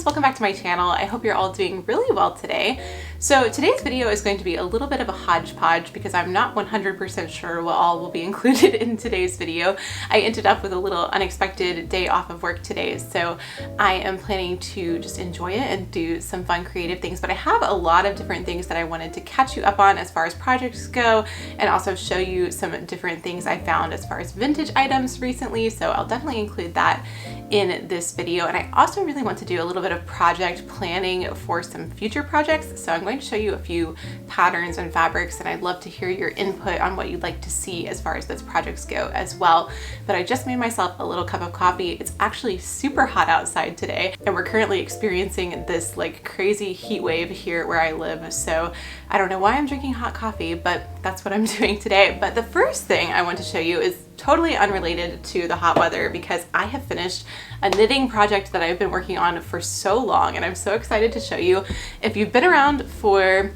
welcome back to my channel. I hope you're all doing really well today. So today's video is going to be a little bit of a hodgepodge because I'm not 100% sure what all will be included in today's video. I ended up with a little unexpected day off of work today, so I am planning to just enjoy it and do some fun creative things, but I have a lot of different things that I wanted to catch you up on as far as projects go, and also show you some different things I found as far as vintage items recently, so I'll definitely include that in this video. And I also really want to do a little bit of project planning for some future projects, so I'm going to show you a few patterns and fabrics, and I'd love to hear your input on what you'd like to see as far as those projects go as well. But I just made myself a little cup of coffee. It's actually super hot outside today, and we're currently experiencing this like crazy heat wave here where I live, so I don't know why I'm drinking hot coffee, but that's what I'm doing today. But the first thing I want to show you is totally unrelated to the hot weather because I have finished a knitting project that I've been working on for so long, and I'm so excited to show you. If you've been around for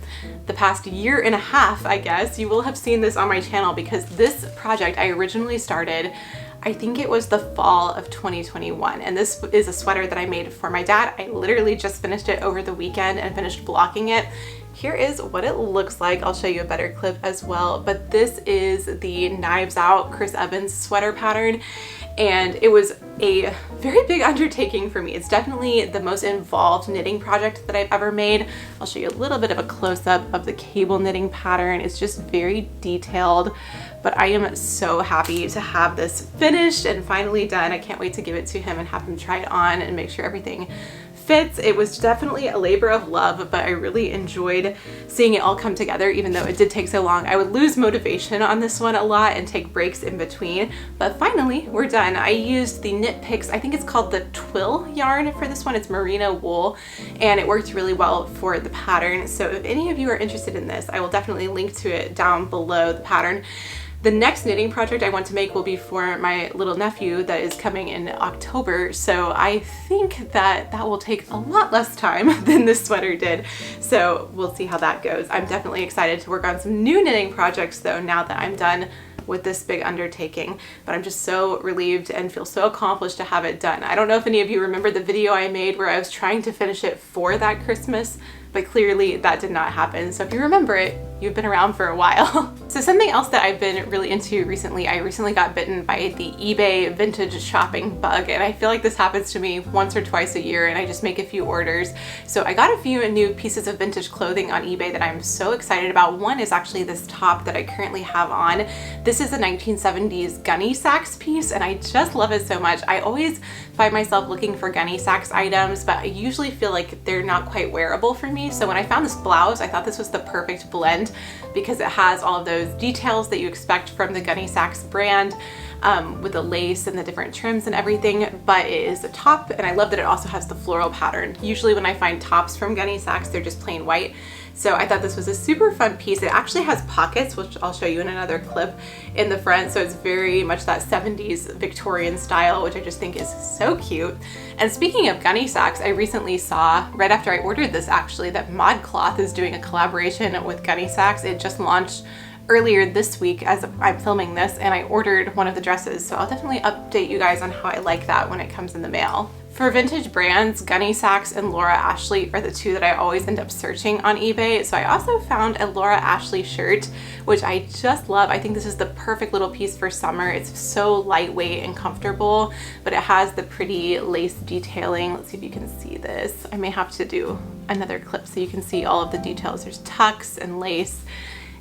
the past year and a half, I guess, you will have seen this on my channel because this project I originally started, I think it was the fall of 2021, and this is a sweater that I made for my dad. I literally just finished it over the weekend and finished blocking it. Here is what it looks like. I'll show you a better clip as well, but this is the Knives Out Chris Evans sweater pattern, and it was a very big undertaking for me. It's definitely the most involved knitting project that I've ever made. I'll show you a little bit of a close-up of the cable knitting pattern. It's just very detailed, but I am so happy to have this finished and finally done. I can't wait to give it to him and have him try it on and make sure everything fits. It was definitely a labor of love, but I really enjoyed seeing it all come together, even though it did take so long. I would lose motivation on this one a lot and take breaks in between, but finally we're done. I used the Knit Picks, I think it's called the Twill yarn for this one. It's merino wool, and it worked really well for the pattern. So if any of you are interested in this, I will definitely link to it down below the pattern. The next knitting project I want to make will be for my little nephew that is coming in October, so I think that that will take a lot less time than this sweater did, so we'll see how that goes. I'm definitely excited to work on some new knitting projects though now that I'm done with this big undertaking, but I'm just so relieved and feel so accomplished to have it done. I don't know if any of you remember the video I made where I was trying to finish it for that Christmas, but clearly that did not happen. So if you remember it, you've been around for a while. So something else that I've been really into recently, I recently got bitten by the eBay vintage shopping bug, and I feel like this happens to me once or twice a year, and I just make a few orders. So I got a few new pieces of vintage clothing on eBay that I'm so excited about. One is actually this top that I currently have on. This is a 1970s gunny sacks piece, and I just love it so much. I always find myself looking for gunny sacks items, but I usually feel like they're not quite wearable for me. So when I found this blouse, I thought this was the perfect blend because it has all of those details that you expect from the Gunny Sacks brand, with the lace and the different trims and everything, but it is a top, and I love that it also has the floral pattern. Usually when I find tops from Gunny Sacks, they're just plain white. So I thought this was a super fun piece. It actually has pockets, which I'll show you in another clip, in the front. So it's very much that 70s Victorian style, which I just think is so cute. And speaking of Gunny Sacks, I recently saw, right after I ordered this actually, that ModCloth is doing a collaboration with Gunny Sacks. It just launched earlier this week as I'm filming this, and I ordered one of the dresses. So I'll definitely update you guys on how I like that when it comes in the mail. For vintage brands, Gunny Sacks and Laura Ashley are the two that I always end up searching on eBay. So I also found a Laura Ashley shirt, which I just love. I think this is the perfect little piece for summer. It's so lightweight and comfortable, but it has the pretty lace detailing. Let's see if you can see this. I may have to do another clip so you can see all of the details. There's tucks and lace,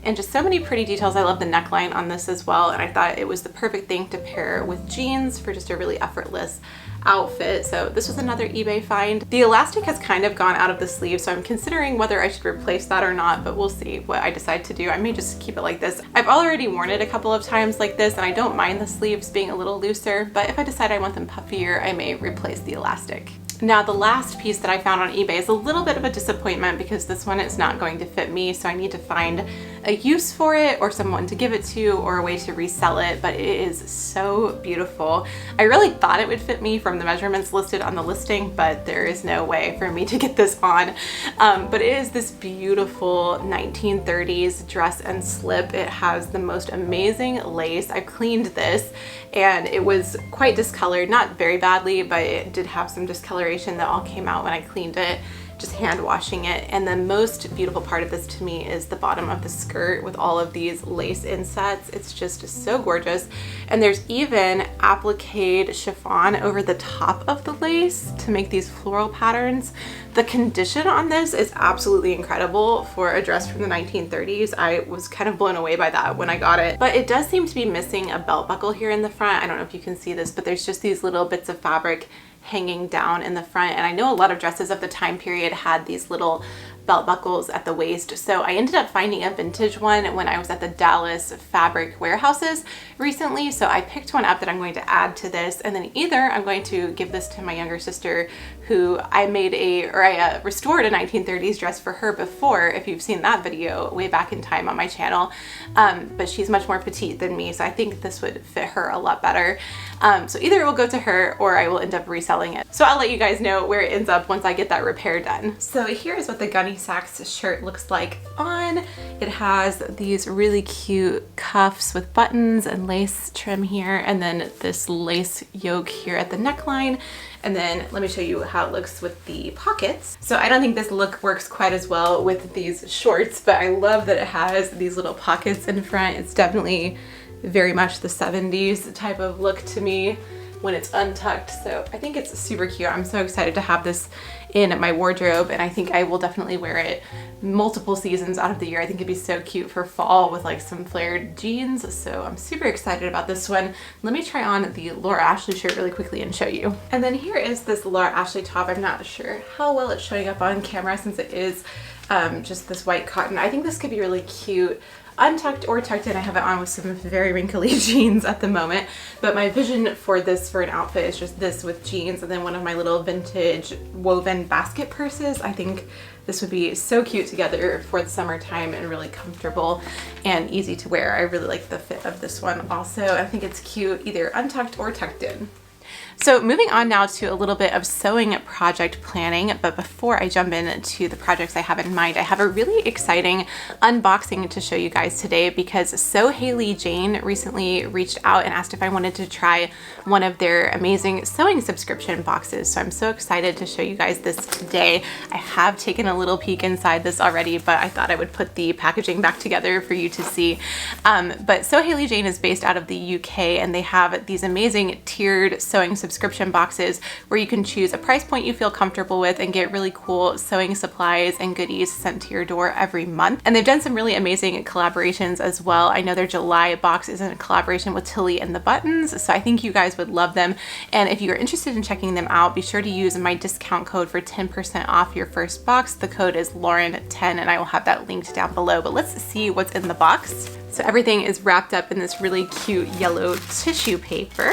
and just so many pretty details. I love the neckline on this as well, and I thought it was the perfect thing to pair with jeans for just a really effortless outfit. So this was another eBay find. The elastic has kind of gone out of the sleeve, so I'm considering whether I should replace that or not, but we'll see what I decide to do. I may just keep it like this. I've already worn it a couple of times like this, and I don't mind the sleeves being a little looser, but if I decide I want them puffier, I may replace the elastic. Now the last piece that I found on eBay is a little bit of a disappointment because this one is not going to fit me, so I need to find a use for it or someone to give it to or a way to resell it, but it is so beautiful. I really thought it would fit me from the measurements listed on the listing, but there is no way for me to get this on. But it is this beautiful 1930s dress and slip. It has the most amazing lace. I cleaned this and it was quite discolored, not very badly, but it did have some discoloration that all came out when I cleaned it, just hand washing it. And the most beautiful part of this to me is the bottom of the skirt with all of these lace insets. It's just so gorgeous. And there's even appliqued chiffon over the top of the lace to make these floral patterns. The condition on this is absolutely incredible for a dress from the 1930s. I was kind of blown away by that when I got it. But it does seem to be missing a belt buckle here in the front. I don't know if you can see this, but there's just these little bits of fabric hanging down in the front. And I know a lot of dresses of the time period had these little belt buckles at the waist. So I ended up finding a vintage one when I was at the Dallas fabric warehouses recently. So I picked one up that I'm going to add to this. And then either I'm going to give this to my younger sister, who I restored a 1930s dress for her before, if you've seen that video way back in time on my channel. But she's much more petite than me, so I think this would fit her a lot better. So either it will go to her or I will end up reselling it. So I'll let you guys know where it ends up once I get that repair done. So here is what the Gunny Sacks shirt looks like on. It has these really cute cuffs with buttons and lace trim here, and then this lace yoke here at the neckline. And then let me show you how it looks with the pockets. So I don't think this look works quite as well with these shorts, but I love that it has these little pockets in front. It's definitely very much the 70s type of look to me when it's untucked. So I think it's super cute. I'm so excited to have this in my wardrobe, and I think I will definitely wear it multiple seasons out of the year. I think it'd be so cute for fall with like some flared jeans. So I'm super excited about this one. Let me try on the Laura Ashley shirt really quickly and show you. And then here is this Laura Ashley top. I'm not sure how well it's showing up on camera since it is just this white cotton. I think this could be really cute untucked or tucked in. I have it on with some very wrinkly jeans at the moment, but my vision for this for an outfit is just this with jeans and then one of my little vintage woven basket purses. I think this would be so cute together for the summertime and really comfortable and easy to wear. I really like the fit of this one also. I think it's cute either untucked or tucked in. So moving on now to a little bit of sewing project planning, but before I jump into the projects I have in mind, I have a really exciting unboxing to show you guys today because Hayley Jane recently reached out and asked if I wanted to try one of their amazing sewing subscription boxes. So I'm so excited to show you guys this today. I have taken a little peek inside this already, but I thought I would put the packaging back together for you to see. But Hayley Jane is based out of the UK, and they have these amazing tiered sewing subscription boxes where you can choose a price point you feel comfortable with and get really cool sewing supplies and goodies sent to your door every month. And they've done some really amazing collaborations as well. I know their July box is in a collaboration with Tilly and the Buttons, so I think you guys would love them. And if you're interested in checking them out, be sure to use my discount code for 10% off your first box. The code is Lauren10 and I will have that linked down below, but let's see what's in the box. So everything is wrapped up in this really cute yellow tissue paper.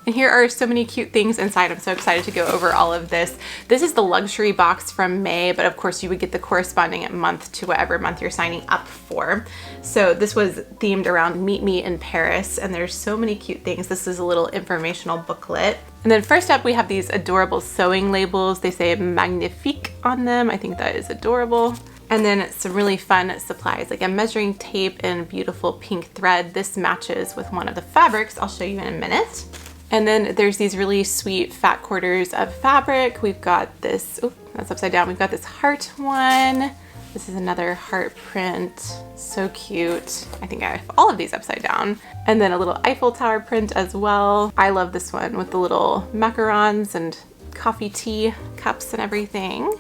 And here are so many cute things inside. I'm so excited to go over all of this. This is the luxury box from May, but of course you would get the corresponding month to whatever month you're signing up for. So this was themed around Meet Me in Paris, and there's so many cute things. This is a little informational booklet. And then first up, we have these adorable sewing labels. They say Magnifique on them. I think that is adorable. And then some really fun supplies like a measuring tape and beautiful pink thread. This matches with one of the fabrics I'll show you in a minute. And then there's these really sweet fat quarters of fabric. We've got this, oh, that's upside down. We've got this heart one. This is another heart print, so cute. I think I have all of these upside down. And then a little Eiffel Tower print as well. I love this one with the little macarons and coffee tea cups and everything.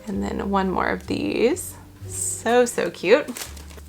And then one more of these. So, so cute.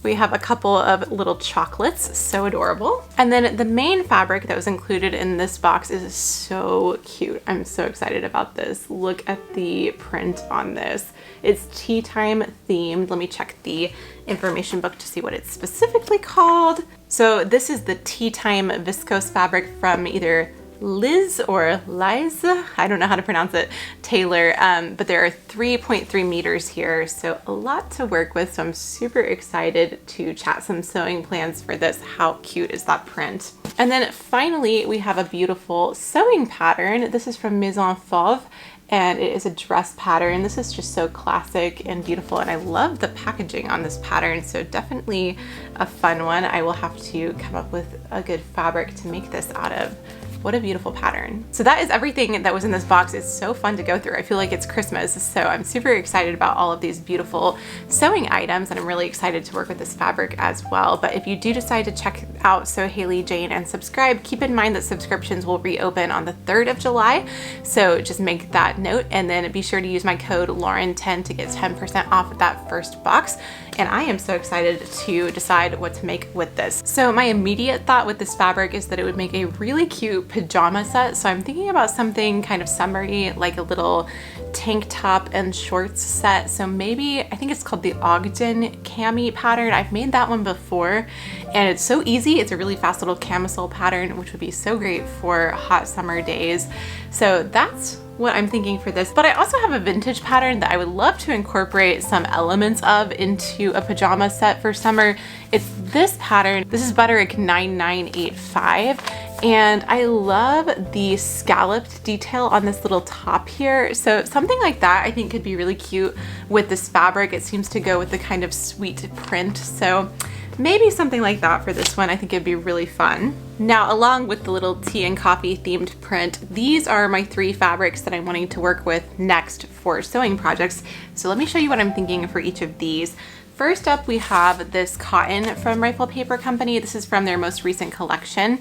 We have a couple of little chocolates, so adorable. And then the main fabric that was included in this box is so cute. I'm so excited about this. Look at the print on this. It's tea time themed. Let me check the information book to see what it's specifically called. So this is the tea time viscose fabric from either Liz or Liza, I don't know how to pronounce it, Taylor, but there are 3.3 meters here, so a lot to work with. So I'm super excited to chat some sewing plans for this. How cute is that print? And then finally, we have a beautiful sewing pattern. This is from Maison Fauve, and it is a dress pattern. This is just so classic and beautiful, and I love the packaging on this pattern, so definitely a fun one. I will have to come up with a good fabric to make this out of. What a beautiful pattern. So that is everything that was in this box. It's so fun to go through. I feel like it's Christmas, so I'm super excited about all of these beautiful sewing items, and I'm really excited to work with this fabric as well. But if you do decide to check out Sew Hayley Jane and subscribe, keep in mind that subscriptions will reopen on the 3rd of July. So just make that note, and then be sure to use my code Lauren10 to get 10% off that first box. And I am so excited to decide what to make with this. So my immediate thought with this fabric is that it would make a really cute pajama set. So I'm thinking about something kind of summery, like a little tank top and shorts set. So maybe, I think it's called the Ogden cami pattern. I've made that one before, and it's so easy. It's a really fast little camisole pattern, which would be so great for hot summer days. So that's what I'm thinking for this. But I also have a vintage pattern that I would love to incorporate some elements of into a pajama set for summer. It's this pattern. This is Butterick 9985. And I love the scalloped detail on this little top here. So something like that I think could be really cute with this fabric. It seems to go with the kind of sweet print. So maybe something like that for this one. I think it'd be really fun. Now, along with the little tea and coffee themed print, these are my 3 fabrics that I'm wanting to work with next for sewing projects. So let me show you what I'm thinking for each of these. First up, we have this cotton from Rifle Paper Company. This is from their most recent collection.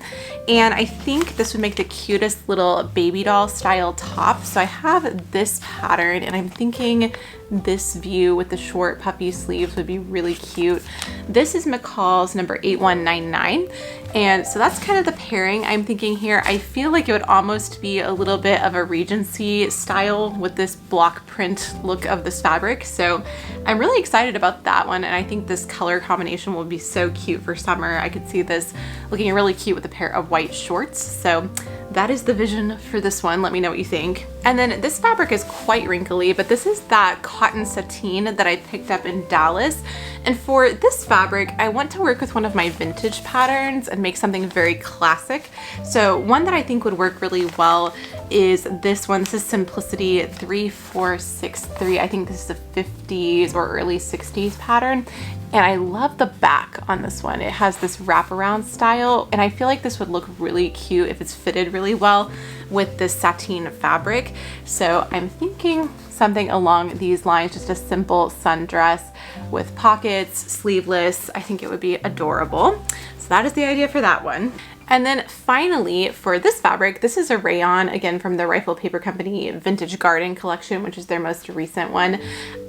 And I think this would make the cutest little baby doll style top. So I have this pattern, and I'm thinking this view with the short puffy sleeves would be really cute. This is McCall's number 8199. And so that's kind of the pairing I'm thinking here. I feel like it would almost be a little bit of a Regency style with this block print look of this fabric. So I'm really excited about that one. And I think this color combination will be so cute for summer. I could see this looking really cute with a pair of white shorts. So that is the vision for this one. Let me know what you think. And then this fabric is quite wrinkly, but this is that cotton sateen that I picked up in Dallas. And for this fabric, I want to work with one of my vintage patterns and make something very classic. So one that I think would work really well is this one. This is Simplicity 3463. I think this is a 50s or early 60s pattern. And I love the back on this one. It has this wraparound style, and I feel like this would look really cute if it's fitted really well with this sateen fabric. So I'm thinking something along these lines, just a simple sundress with pockets, sleeveless. I think it would be adorable. So that is the idea for that one. And then finally, for this fabric, this is a rayon, again from the Rifle Paper Company Vintage Garden collection, which is their most recent one.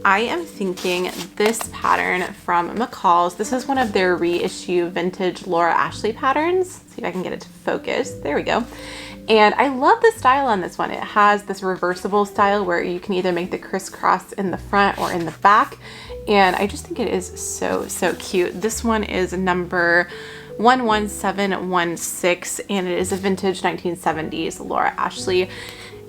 I am thinking this pattern from McCall's. This is one of their reissue vintage Laura Ashley patterns. See if I can get it to focus. There we go. And I love the style on this one. It has this reversible style where you can either make the crisscross in the front or in the back. And I just think it is so, so cute. This one is number 11716, and it is a vintage 1970s Laura Ashley.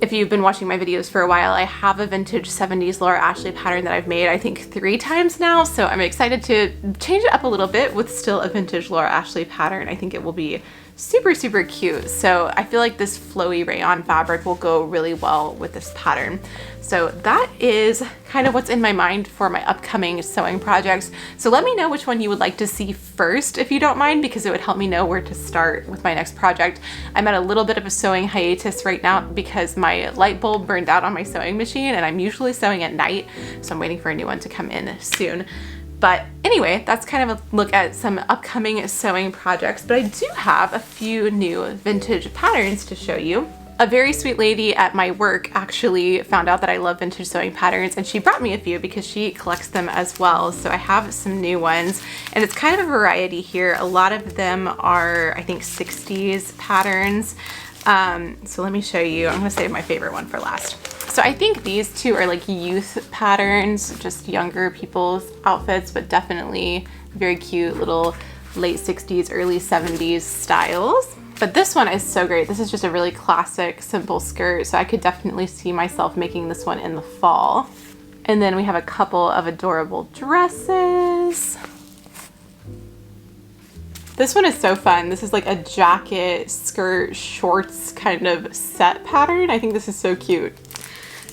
If you've been watching my videos for a while, I have a vintage 70s Laura Ashley pattern that I've made, I think 3 times now. So I'm excited to change it up a little bit with still a vintage Laura Ashley pattern. I think it will be super, super cute. So I feel like this flowy rayon fabric will go really well with this pattern. So that is kind of what's in my mind for my upcoming sewing projects. So let me know which one you would like to see first, if you don't mind, because it would help me know where to start with my next project. I'm at a little bit of a sewing hiatus right now because my light bulb burned out on my sewing machine, and I'm usually sewing at night. So I'm waiting for a new one to come in soon. But anyway, that's kind of a look at some upcoming sewing projects, but I do have a few new vintage patterns to show you. A very sweet lady at my work actually found out that I love vintage sewing patterns, and she brought me a few because she collects them as well. So I have some new ones, and it's kind of a variety here. A lot of them are, I think, 60s patterns. So let me show you. I'm gonna save my favorite one for last. So I think these two are like youth patterns, just younger people's outfits, but definitely very cute little late 60s, early 70s styles. But this one is so great. This is just a really classic, simple skirt, so I could definitely see myself making this one in the fall. And then we have a couple of adorable dresses. This one is so fun. This is like a jacket, skirt, shorts kind of set pattern. I think this is so cute.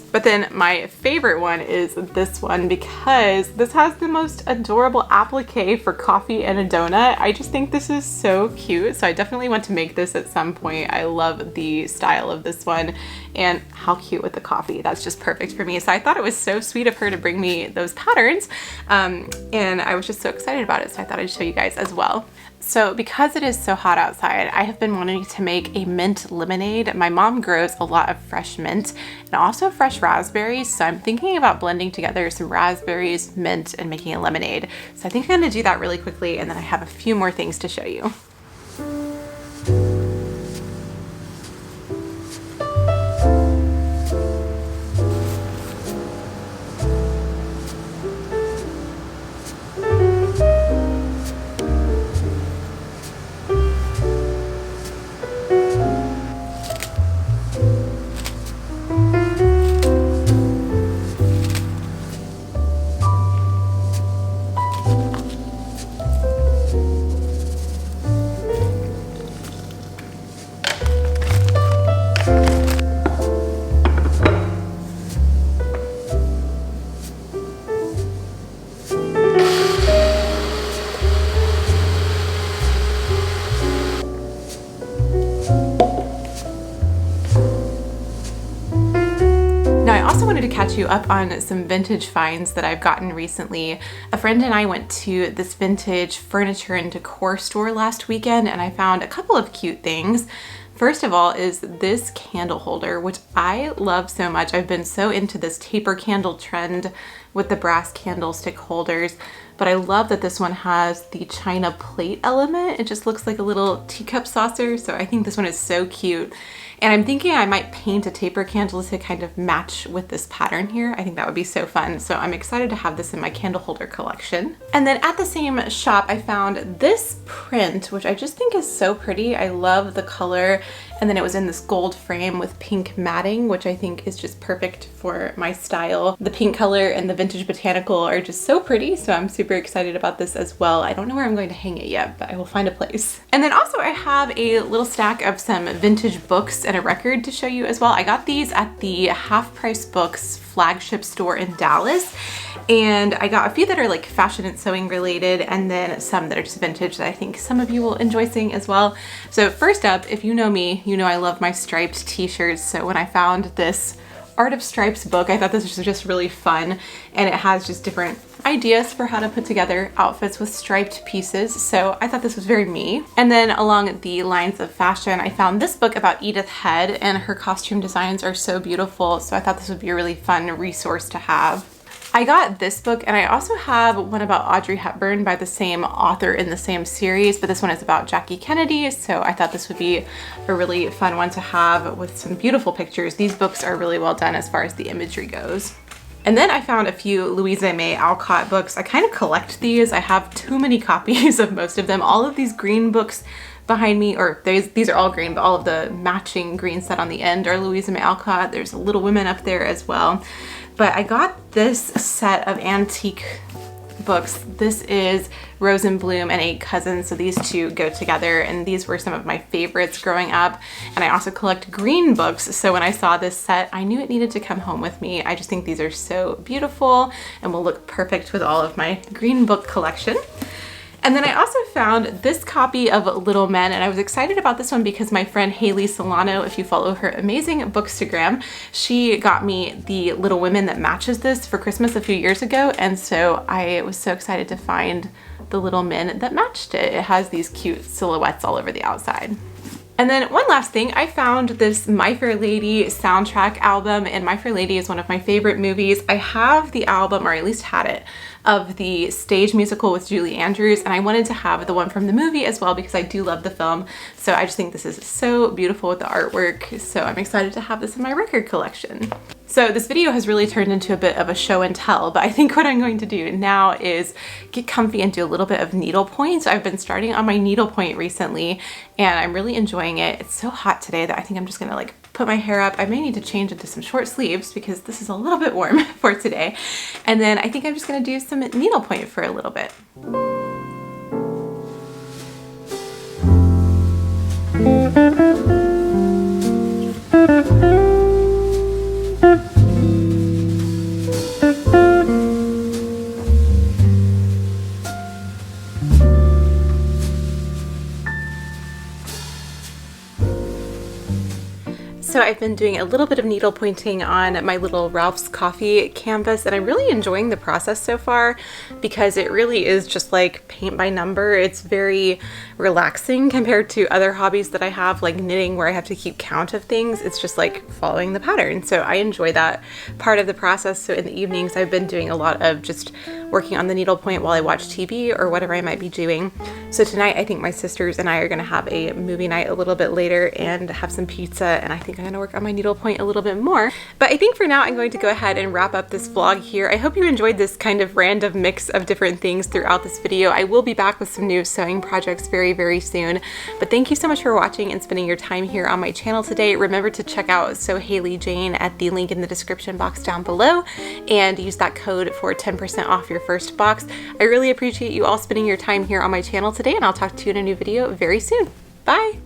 But then my favorite one is this one because this has the most adorable applique for coffee and a donut. I just think this is so cute. So I definitely want to make this at some point. I love the style of this one and how cute with the coffee. That's just perfect for me. So I thought it was so sweet of her to bring me those patterns. And I was just so excited about it. So I thought I'd show you guys as well. So because it is so hot outside, I have been wanting to make a mint lemonade. My mom grows a lot of fresh mint and also fresh raspberries. So I'm thinking about blending together some raspberries, mint, and making a lemonade. So I think I'm gonna do that really quickly, and then I have a few more things to show you. To catch you up on some vintage finds that I've gotten recently. A friend and I went to this vintage furniture and decor store last weekend, and I found a couple of cute things. First of all is this candle holder, which I love so much. I've been so into this taper candle trend with the brass candlestick holders, but I love that this one has the china plate element. It just looks like a little teacup saucer, so I think this one is so cute. And I'm thinking I might paint a taper candle to kind of match with this pattern here. I think that would be so fun. So I'm excited to have this in my candle holder collection. And then at the same shop, I found this print, which I just think is so pretty. I love the color. And then it was in this gold frame with pink matting, which I think is just perfect for my style. The pink color and the vintage botanical are just so pretty. So I'm super excited about this as well. I don't know where I'm going to hang it yet, but I will find a place. And then also I have a little stack of some vintage books and a record to show you as well. I got these at the Half Price Books flagship store in Dallas, and I got a few that are like fashion and sewing related, and then some that are just vintage that I think some of you will enjoy seeing as well. So first up, if you know me, you know I love my striped t-shirts. So when I found this Art of Stripes book, I thought this was just really fun, and it has just different ideas for how to put together outfits with striped pieces. So I thought this was very me. And then along the lines of fashion, I found this book about Edith Head, and her costume designs are so beautiful. So I thought this would be a really fun resource to have. I got this book, and I also have one about Audrey Hepburn by the same author in the same series, but this one is about Jackie Kennedy, so I thought this would be a really fun one to have with some beautiful pictures. These books are really well done as far as the imagery goes. And then I found a few Louisa May Alcott books. I kind of collect these. I have too many copies of most of them. All of these green books behind me, or these are all green, but all of the matching green set on the end are Louisa May Alcott. There's Little Women up there as well. But I got this set of antique books. This is Rose and Bloom and Eight Cousins, so these two go together, and these were some of my favorites growing up. And I also collect green books, so when I saw this set, I knew it needed to come home with me. I just think these are so beautiful and will look perfect with all of my green book collection. And then I also found this copy of Little Men, and I was excited about this one because my friend Hayley Solano, if you follow her amazing bookstagram, she got me the Little Women that matches this for Christmas a few years ago, and so I was so excited to find the Little Men that matched it. It has these cute silhouettes all over the outside. And then one last thing, I found this My Fair Lady soundtrack album, and My Fair Lady is one of my favorite movies. I have the album, or at least had it, of the stage musical with Julie Andrews, and I wanted to have the one from the movie as well because I do love the film. So I just think this is so beautiful with the artwork, so I'm excited to have this in my record collection. So this video has really turned into a bit of a show and tell, but I think what I'm going to do now is get comfy and do a little bit of needlepoint. So I've been starting on my needlepoint recently and I'm really enjoying it. It's so hot today that I think I'm just gonna like put my hair up. I may need to change into some short sleeves because this is a little bit warm for today. And then I think I'm just gonna do some needlepoint for a little bit. So I've been doing a little bit of needle pointing on my little Ralph's Coffee canvas and I'm really enjoying the process so far because it really is just like paint by number. It's very relaxing compared to other hobbies that I have, like knitting, where I have to keep count of things. It's just like following the pattern. So I enjoy that part of the process. So in the evenings I've been doing a lot of just working on the needlepoint while I watch TV or whatever I might be doing. So tonight I think my sisters and I are gonna have a movie night a little bit later and have some pizza, and I think I'm gonna work on my needlepoint a little bit more. But I think for now I'm going to go ahead and wrap up this vlog here. I hope you enjoyed this kind of random mix of different things throughout this video. I will be back with some new sewing projects very, very soon. But thank you so much for watching and spending your time here on my channel today. Remember to check out Sew Hayley Jane at the link in the description box down below and use that code for 10% off your first box. I really appreciate you all spending your time here on my channel today, and I'll talk to you in a new video very soon. Bye!